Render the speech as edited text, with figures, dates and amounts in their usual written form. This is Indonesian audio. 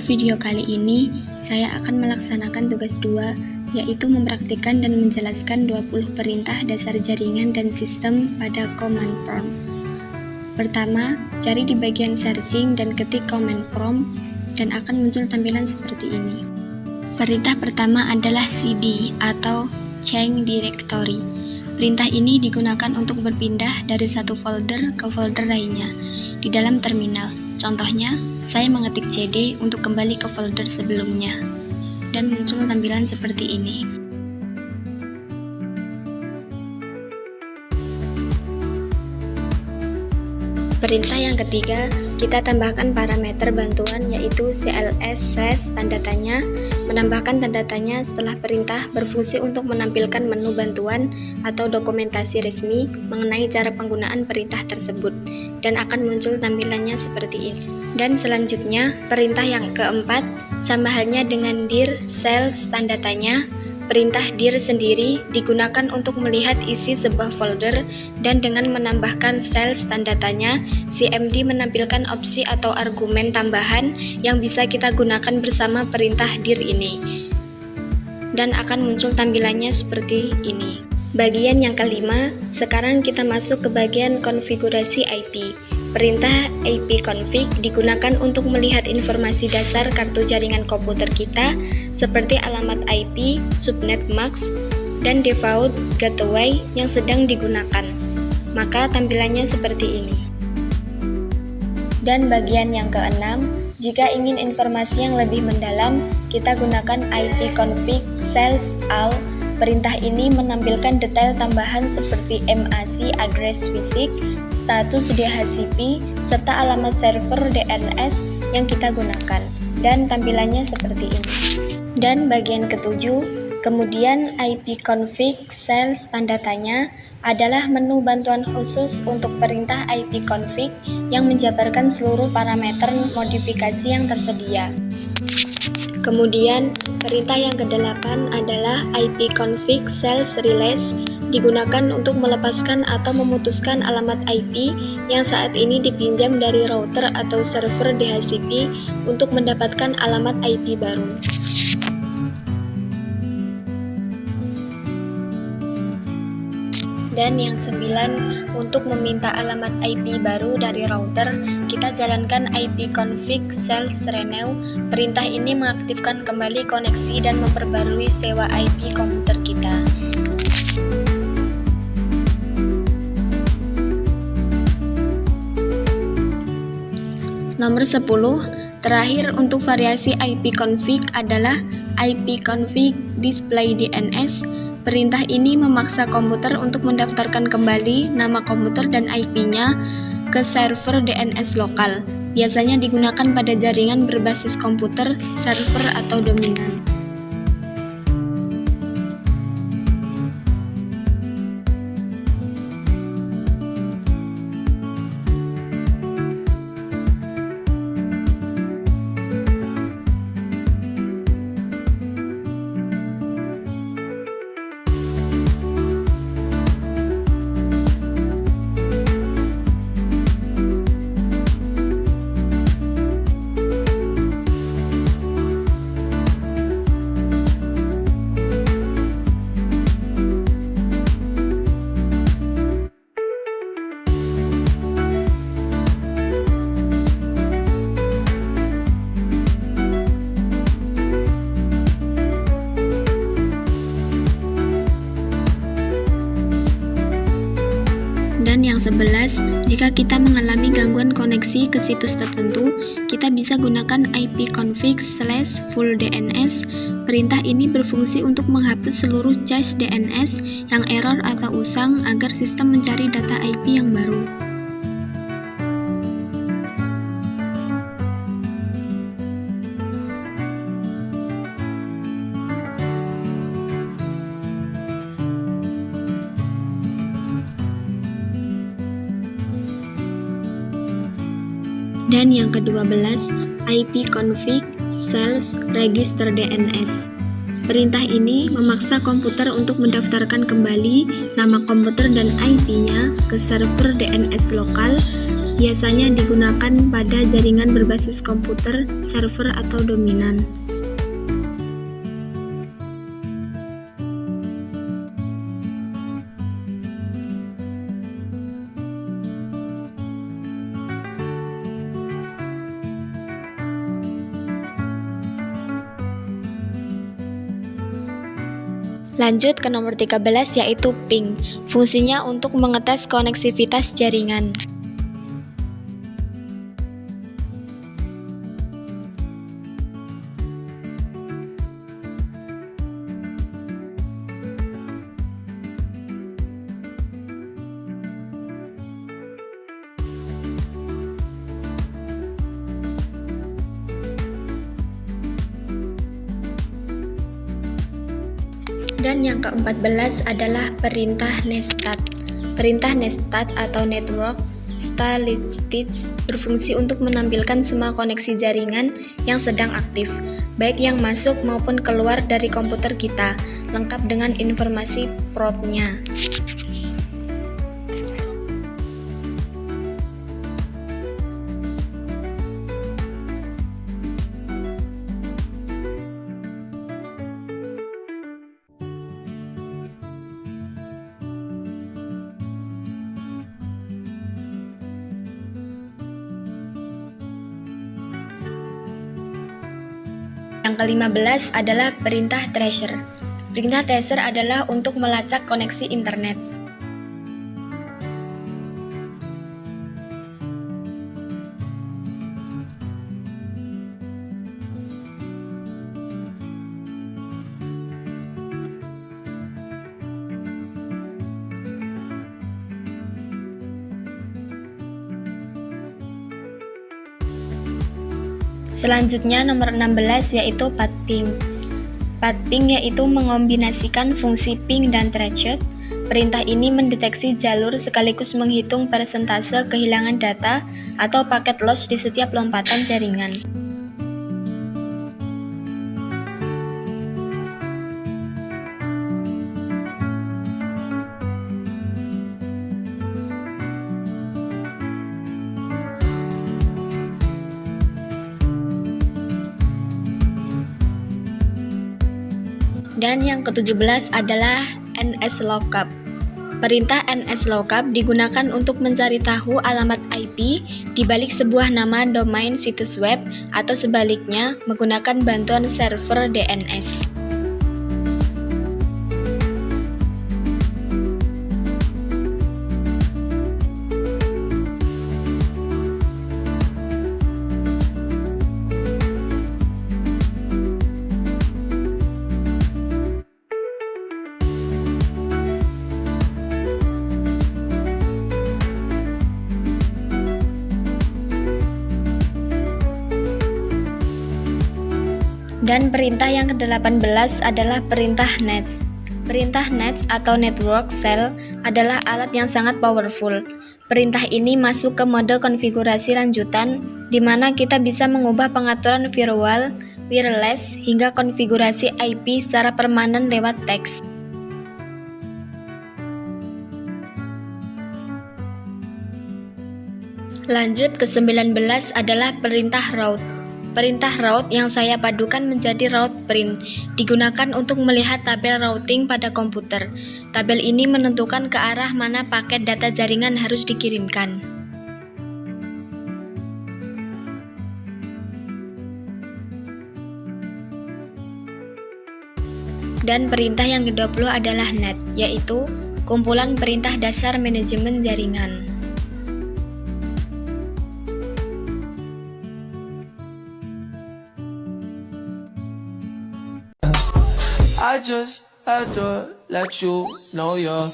video kali ini, saya akan melaksanakan tugas 2, yaitu mempraktikkan dan menjelaskan 20 perintah dasar jaringan dan sistem pada command prompt. Pertama, cari di bagian searching dan ketik command prompt, dan akan muncul tampilan seperti ini. Perintah pertama adalah cd atau change directory. Perintah ini digunakan untuk berpindah dari satu folder ke folder lainnya di dalam terminal. Contohnya, saya mengetik cd untuk kembali ke folder sebelumnya, dan muncul tampilan seperti ini. Perintah yang ketiga, kita tambahkan parameter bantuan yaitu cls/ tanda tanya, menambahkan tanda tanya setelah perintah berfungsi untuk menampilkan menu bantuan atau dokumentasi resmi mengenai cara penggunaan perintah tersebut, dan akan muncul tampilannya seperti ini. Dan selanjutnya, perintah yang keempat, sama halnya dengan dir cels tanda tanya, perintah dir sendiri digunakan untuk melihat isi sebuah folder, dan dengan menambahkan cels tanda tanya, cmd menampilkan opsi atau argumen tambahan yang bisa kita gunakan bersama perintah dir ini, dan akan muncul tampilannya seperti ini. Bagian yang kelima, sekarang kita masuk ke bagian konfigurasi IP. Perintah ipconfig digunakan untuk melihat informasi dasar kartu jaringan komputer kita seperti alamat IP, subnet max, dan default gateway yang sedang digunakan. Maka tampilannya seperti ini. Dan bagian yang keenam, jika ingin informasi yang lebih mendalam, kita gunakan ipconfig /all. Perintah ini menampilkan detail tambahan seperti MAC address fisik, status DHCP, serta alamat server DNS yang kita gunakan, dan tampilannya seperti ini. Dan bagian ketujuh, kemudian ipconfig tanda tanya adalah menu bantuan khusus untuk perintah ipconfig yang menjabarkan seluruh parameter modifikasi yang tersedia. Kemudian, perintah yang ke-8 adalah ipconfig release digunakan untuk melepaskan atau memutuskan alamat IP yang saat ini dipinjam dari router atau server DHCP untuk mendapatkan alamat IP baru. Dan yang 9, untuk meminta alamat IP baru dari router, kita jalankan ipconfig renew. Perintah ini mengaktifkan kembali koneksi dan memperbarui sewa IP komputer kita. Nomor 10, terakhir untuk variasi ipconfig adalah ipconfig display DNS. Perintah ini memaksa komputer untuk mendaftarkan kembali nama komputer dan IP-nya ke server DNS lokal. Biasanya digunakan pada jaringan berbasis komputer, server, atau dominan. Dan yang 11, jika kita mengalami gangguan koneksi ke situs tertentu, kita bisa gunakan ipconfig /full DNS. Perintah ini berfungsi untuk menghapus seluruh cache DNS yang error atau usang agar sistem mencari data IP yang baru. Dan yang ke-12, ipconfig register DNS. Perintah ini memaksa komputer untuk mendaftarkan kembali nama komputer dan IP-nya ke server DNS lokal biasanya digunakan pada jaringan berbasis komputer, server, atau dominan. Lanjut ke nomor 13 yaitu ping. Fungsinya untuk mengetes koneksivitas jaringan. Dan yang ke-14 adalah perintah nestat. Perintah nestat atau network statistics berfungsi untuk menampilkan semua koneksi jaringan yang sedang aktif, baik yang masuk maupun keluar dari komputer kita, lengkap dengan informasi portnya. Yang ke-15 adalah perintah tracer. Perintah tracer adalah untuk melacak koneksi internet. Selanjutnya nomor 16 yaitu path ping. Path ping yaitu mengombinasikan fungsi ping dan tracer. Perintah ini mendeteksi jalur sekaligus menghitung persentase kehilangan data atau paket loss di setiap lompatan jaringan. Dan yang ke-17 adalah NSLOOKUP. Perintah NSLOOKUP digunakan untuk mencari tahu alamat IP di balik sebuah nama domain situs web atau sebaliknya menggunakan bantuan server DNS. Dan perintah yang ke-18 adalah perintah nets. Perintah nets atau network cell adalah alat yang sangat powerful. Perintah ini masuk ke mode konfigurasi lanjutan, di mana kita bisa mengubah pengaturan firewall, wireless, hingga konfigurasi IP secara permanen lewat teks. Lanjut ke 19 adalah perintah route. Perintah route yang saya padukan menjadi route print digunakan untuk melihat tabel routing pada komputer. Tabel ini menentukan ke arah mana paket data jaringan harus dikirimkan. Dan perintah yang ke-20 adalah net, yaitu kumpulan perintah dasar manajemen jaringan. I just had to let you know you're